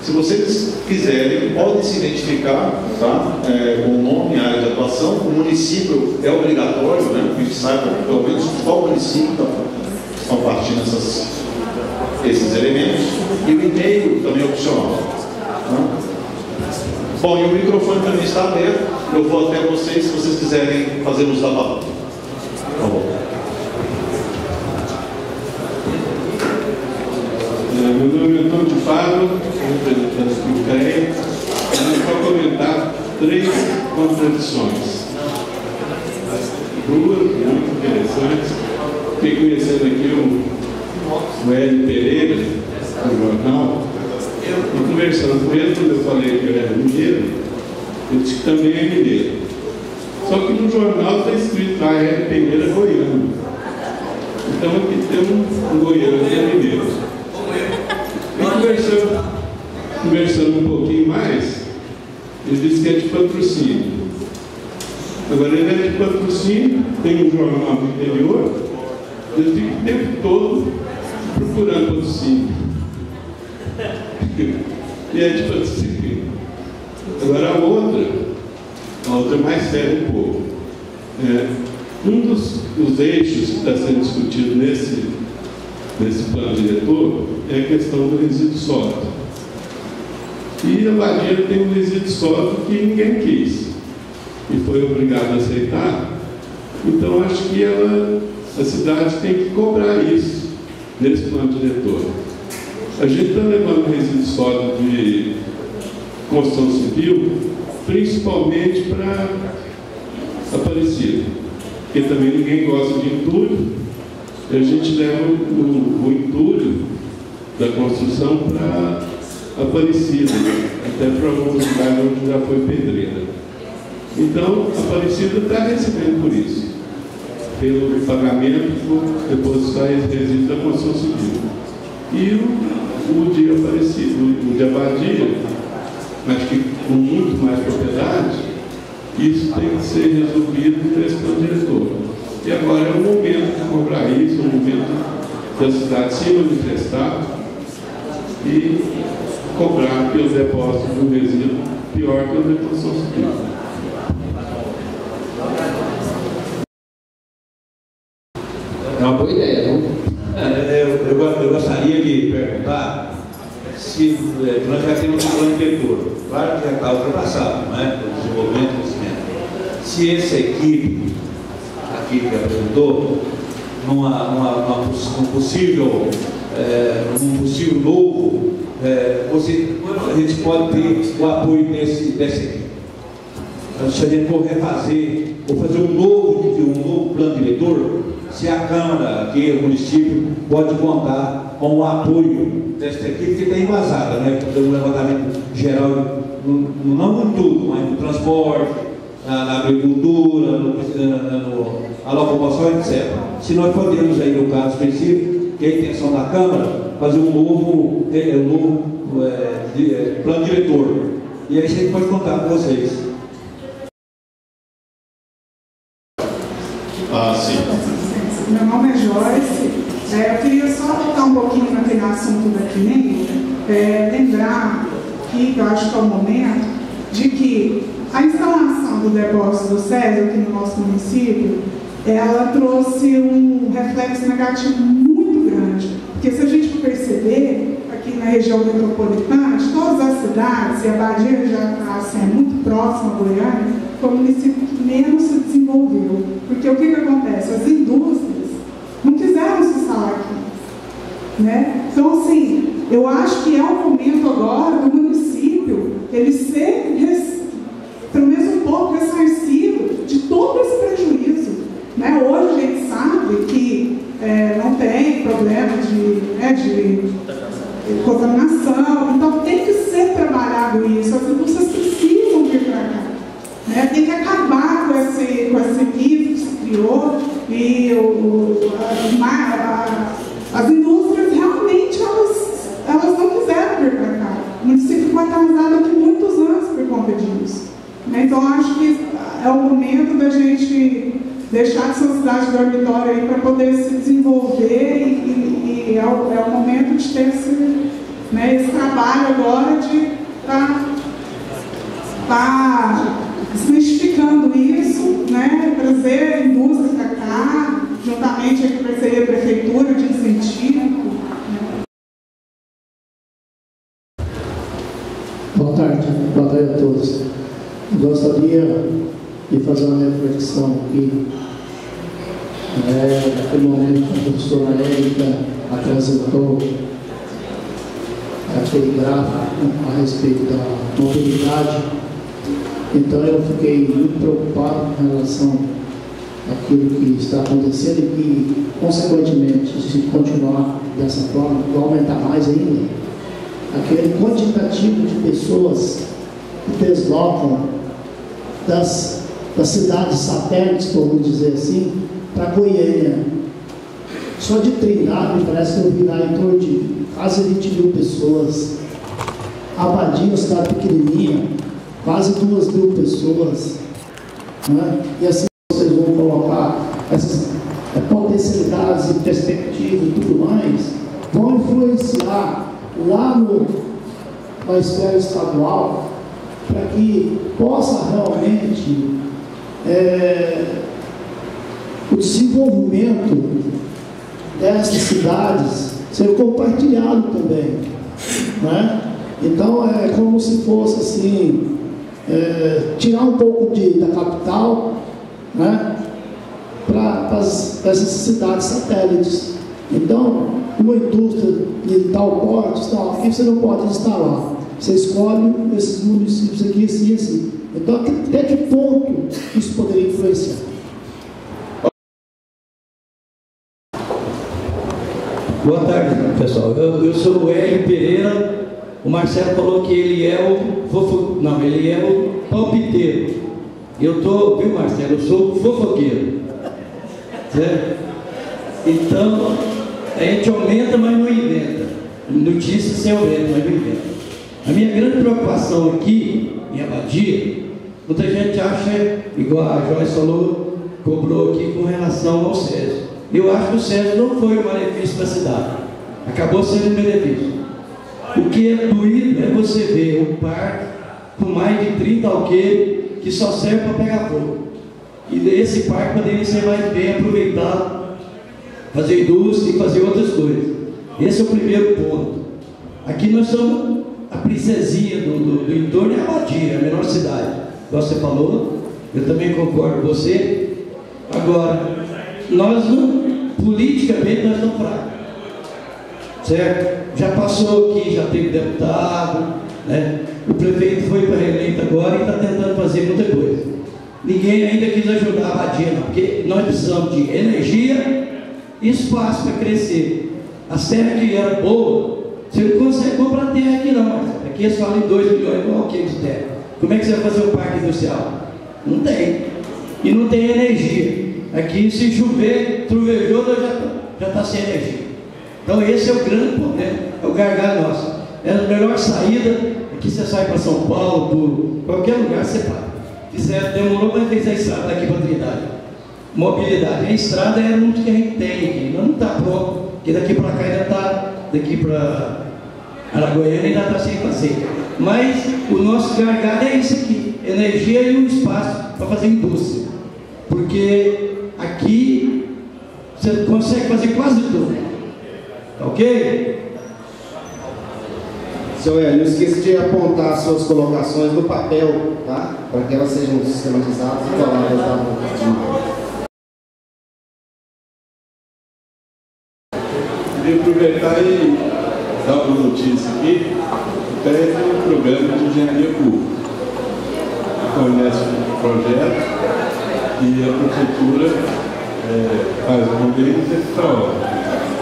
Se vocês quiserem, podem se identificar, tá? Com o nome e área de atuação. O município é obrigatório, né? Que a gente saiba pelo menos qual município estão partindo esses elementos. E o e-mail também é opcional. Tá? Bom, e o microfone também está aberto. Eu vou até vocês, se vocês quiserem fazer uso da palavra. Tá bom. Meu nome é Antônio de Fábio, representante do CREA. Para comentar 3 contradições. 2 muito interessantes. Fiquei conhecendo aqui o Hélio Pereira, do jornal, e conversando com ele, quando eu falei que eu era mineiro, ele disse que também é mineiro. Só que no jornal está escrito lá, Hélio Pereira goiano. Então aqui tem um goiano e um mineiro. Conversando um pouquinho mais, ele disse que é de patrocínio. Agora ele é de patrocínio, tem um jornal no interior, ele fica o tempo todo procurando patrocínio. E é de patrocínio. Agora a outra mais séria um pouco. Um dos eixos que está sendo discutido nesse plano diretor é a questão do resíduo sólido. E a Badia tem um resíduo sólido que ninguém quis e foi obrigado a aceitar. Então acho que a cidade tem que cobrar isso nesse plano diretor. A gente está levando resíduo sólido de construção civil principalmente para Aparecida, porque também ninguém gosta de entulho. A gente leva o entulho da construção para Aparecida, até para alguns lugares onde já foi pedreira. Então, Aparecida está recebendo por isso, pelo pagamento por depositar resíduos da construção civil. E o de Aparecida, o de Abadia, acho que com muito mais propriedade, isso tem que ser resolvido nesse plano diretor. E agora é o momento de cobrar isso, é o momento da cidade se manifestar e cobrar que os depósitos do resíduo pior que a deposição civil. É uma boa ideia, não? Eu gostaria de perguntar se nós já temos um plano diretor. Claro que já está ultrapassado, não é? O desenvolvimento e crescimento. Se essa equipe aqui que apresentou, num possível novo, a gente pode ter o apoio dessa equipe. Então, se a gente for refazer, ou fazer um novo plano diretor, se a Câmara, aqui, o município, pode contar com o apoio dessa equipe que está embasada, né? Fazer um levantamento geral, não em tudo, mas no transporte, na agricultura, na locomoção, etc. Se nós podemos, aí, no caso específico, que é a intenção da Câmara, fazer um novo plano diretor. E aí a gente pode contar com vocês. Sim. Meu nome é Joyce. Eu queria só voltar um pouquinho naquele assunto da CNEM, lembrar que eu acho que é o momento de que a instalação do depósito do SESI aqui no nosso município, ela trouxe um reflexo negativo muito grande. Porque se a gente perceber, aqui na região metropolitana, de todas as cidades, e a Badia já está assim, muito próxima a Goiânia, foi o município que menos se desenvolveu. Porque o que acontece? As indústrias não quiseram se instalar aqui. Né? Então, assim, eu acho que é o momento agora do município ele ser, pelo menos um pouco, ressarcido de todo esse prejuízo. Né? Hoje a gente sabe que não tem problema de contaminação, então tem que ser trabalhado isso. As indústrias precisam vir para cá. Né? Tem que acabar com esse equipe que se criou e as indústrias realmente elas não quiseram vir para cá. O município ficou atrasado aqui muitos anos por conta disso. Né? Então acho que é o momento da gente deixar de ser uma cidade dormitória aí para poder se desenvolver e é o momento de ter né, esse trabalho agora de tá desmistificando isso, né, trazer a indústria para cá, juntamente com a parceria da prefeitura de incentivo. Boa tarde a todos. Gostaria de fazer uma reflexão aqui. Naquele momento que a professora Érica apresentou aquele gráfico a respeito da mobilidade, então eu fiquei muito preocupado com relação àquilo que está acontecendo e que, consequentemente, se continuar dessa forma, vai aumentar mais ainda aquele quantitativo de pessoas que deslocam das cidades satélites, vamos dizer assim, para Goiânia. Só de Trindade parece que eu vi lá em torno de quase 20 mil pessoas. Abadia, cidade pequenininha, quase 2 mil pessoas, né? E assim vocês vão colocar essas potencialidades e perspectivas e tudo mais, vão influenciar lá na esfera estadual para que possa realmente o desenvolvimento dessas cidades ser compartilhado também, né? Então é como se fosse assim, tirar um pouco da capital, né, para essas cidades satélites. Então, uma indústria de tal porte, aqui você não pode instalar. Você escolhe esses municípios aqui, assim, assim. Então, até que ponto isso poderia influenciar? Boa tarde, pessoal. Eu sou o Hélio Pereira. O Marcelo falou que ele é ele é o palpiteiro. Eu tô, viu, Marcelo? Eu sou o fofoqueiro. Certo? Então, a gente aumenta, mas não inventa. Notícias se aumenta, mas não inventa. A minha grande preocupação aqui, em Abadia, muita gente acha, igual a Joyce falou, cobrou aqui com relação ao SESI. Eu acho que o SESI não foi um malefício para a cidade. Acabou sendo um benefício. O que é doído é você ver um parque com mais de 30 alqueires que só serve para pegar fogo. E esse parque poderia ser mais bem aproveitado, fazer indústria e fazer outras coisas. Esse é o primeiro ponto. Aqui nós somos a princesinha do entorno, é a Abadia, a menor cidade. Igual você falou, eu também concordo com você. Agora, nós não, politicamente nós estamos fracos. Certo? Já passou aqui, já teve deputado, né? O prefeito foi para reeleito agora e está tentando fazer muita coisa. Ninguém ainda quis ajudar a Abadia, não, porque nós precisamos de energia e espaço para crescer. A terra que era boa, você não consegue comprar terra aqui não, mas aqui eles falam em 2 milhões de alqueires de terra. Como é que você vai fazer um parque industrial? Não tem. E não tem energia. Aqui, se chover, truvejou, já está sem energia. Então esse é o grande problema, é o gargalo nosso. É a melhor saída, é que você sai para São Paulo, qualquer lugar você para. Demorou, mas fez a estrada daqui para Trindade. Mobilidade. A estrada é muito que a gente tem aqui, não está pronto, porque daqui para cá ainda está, daqui para Araguaiana ainda está sem fazer. Mas o nosso gargalo é isso aqui, energia e um espaço para fazer indústria. Porque aqui você consegue fazer quase tudo. Ok? Seu Hélio, não esqueça de apontar suas colocações no papel, tá? Para que elas sejam sistematizadas e coladas na boca. Queria aproveitar e dar uma notícia aqui. O PET é um programa de engenharia pública. Conhece o projeto e a prefeitura faz o convênio e executa a obra.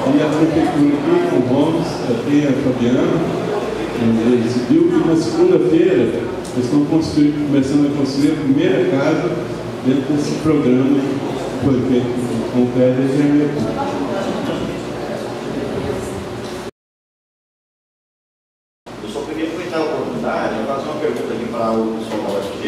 E a prefeitura aqui, com o Gomes, tem a Fabiana, decidiu que na segunda-feira eles estão começando a construir a primeira casa dentro desse programa que foi feito com o PET de engenharia pública. Eu só queria aproveitar a oportunidade e fazer uma pergunta aqui para o pessoal da UFG.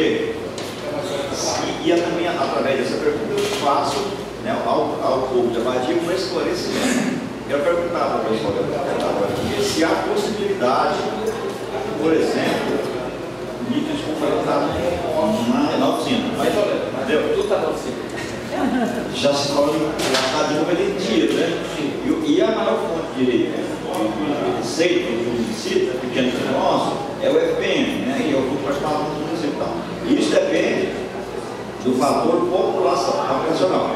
E também, através dessa pergunta, eu faço, né, ao povo de Abadia um esclarecimento. Eu perguntava para o pessoal agora se há possibilidade, por exemplo, de desconfortar na oficina. Entendeu? Tudo está na oficina. Já se fala, já está desenvolvido, né? E a maior fonte de receita do município, pequeno que nosso, é o FPM, né? E eu vou participar do município. Então, isso depende do fator populacional.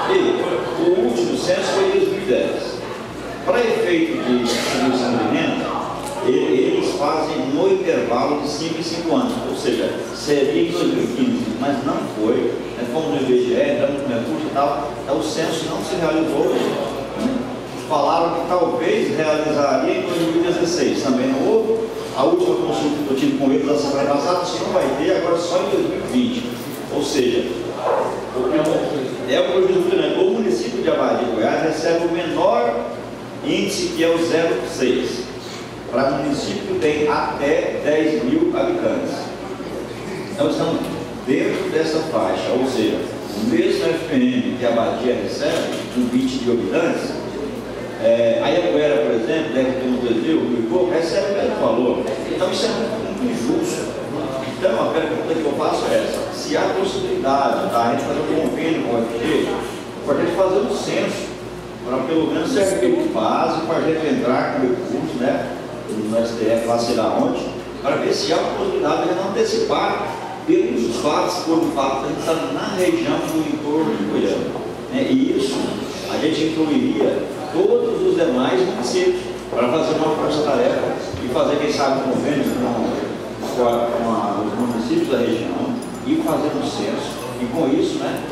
E o último censo foi em 2010. Para efeito de distribuição de renda, eles fazem no intervalo de 5 em 5 anos, ou seja, seria em 2015, mas não foi. Nós fomos no IBGE, entramos no recurso e tal, então o censo não se realizou. Né? Falaram que talvez realizaria em 2016, também não houve. A última consulta que eu tive com eles da semana passada, isso não vai ter, agora só em 2020. Ou seja, é o prejuízo grande. O município de Abadia, Goiás, recebe o menor índice, que é o 0,6. Para o município que tem até 10 mil habitantes. Então estamos dentro dessa faixa, ou seja, o mesmo FPM que a Abadia recebe, com 20 mil habitantes, a Ianguera, por exemplo, deve ter uns 2 mil e pouco, recebe o mesmo valor. Então isso é muito injusto. Então a pergunta que eu faço é essa: se há possibilidade da gente fazer um convênio com o FG, para a gente fazer um censo, para pelo menos servir de base, para a gente entrar com recursos, né? No STF, lá sei lá onde, para ver se há uma possibilidade de não antecipar pelos os fatos, por o fato de a gente estar na região do entorno de Goiânia. Né? E isso a gente incluiria todos os demais municípios para fazer uma força-tarefa e fazer, quem sabe, convênios com os municípios da região e fazer um censo. E com isso, né?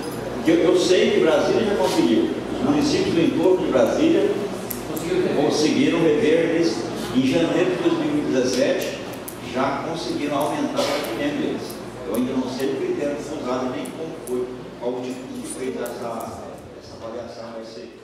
Eu sei que Brasília já conseguiu, os municípios do entorno de Brasília conseguiram rever isso. Em janeiro de 2017, já conseguiram aumentar o FPM deles. Eu ainda não sei o critério usado, nem como foi, qual o tipo que fez essa avaliação vai ser.